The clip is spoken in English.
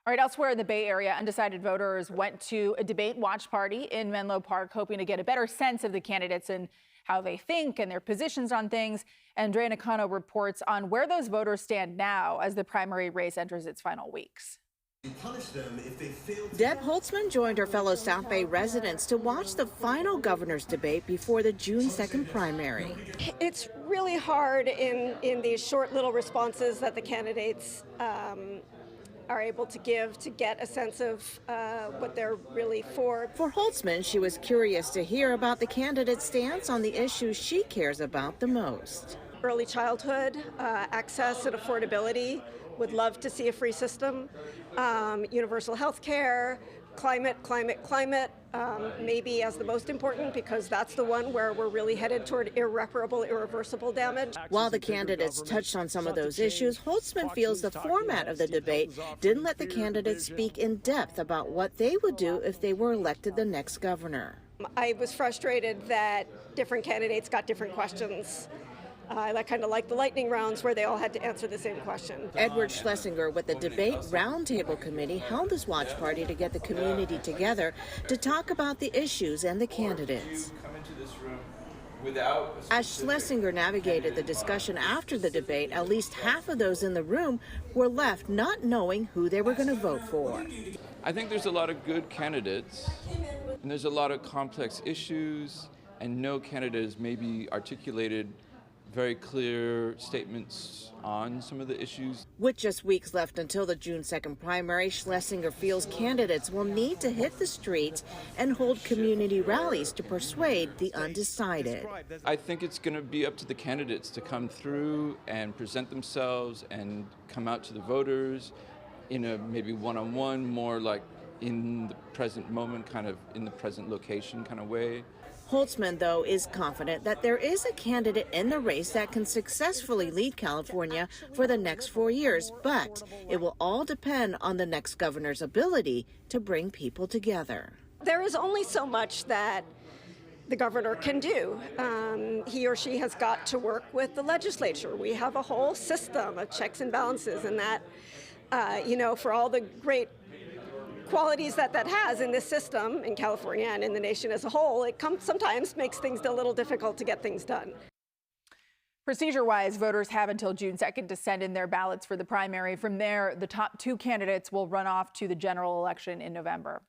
All right, elsewhere in the Bay Area, undecided voters went to a debate watch party in Menlo Park, hoping to get a better sense of the candidates and how they think and their positions on things. Andrea Nakano reports on where those voters stand now as the primary race enters its final weeks. Deb Holtzman joined her fellow South Bay residents to watch the final governor's debate before the June 2nd primary. It's really hard in these short little responses that the candidates are able to give to get a sense of what they're really for. For Holtzman, she was curious to hear about the candidate's stance on the issues she cares about the most. Early childhood, access and affordability, would love to see a free system, universal health care, climate, maybe as the most important, because that's the one where we're really headed toward irreparable, irreversible damage. While the candidates touched on some of those issues, Holtzman feels the format of the debate didn't let the candidates speak in depth about what they would do if they were elected the next governor. I was frustrated that different candidates got different questions. I kind of like the lightning rounds where they all had to answer the same question. Edward Schlesinger with the Debate Roundtable Committee held this watch party to get the community together to talk about the issues and the candidates. As Schlesinger navigated the discussion after the debate, at least half of those in the room were left not knowing who they were going to vote for. I think there's a lot of good candidates, and there's a lot of complex issues, and no candidate has maybe articulated very clear statements on some of the issues. With just weeks left until the June 2nd primary, Schlesinger feels candidates will need to hit the streets and hold community rallies to persuade the undecided. I think it's going to be up to the candidates to come through and present themselves and come out to the voters in a maybe one-on-one, more like in the present moment, kind of in the present location kind of way. Holtzman, though, is confident that there is a candidate in the race that can successfully lead California for the next 4 years, but it will all depend on the next governor's ability to bring people together. There is only so much that the governor can do. He or she has got to work with the legislature. We have a whole system of checks and balances, and that, for all the great qualities that has in this system in California and in the nation as a whole, it sometimes makes things a little difficult to get things done. Procedure-wise, voters have until June 2nd to send in their ballots for the primary. From there, the top two candidates will run off to the general election in November.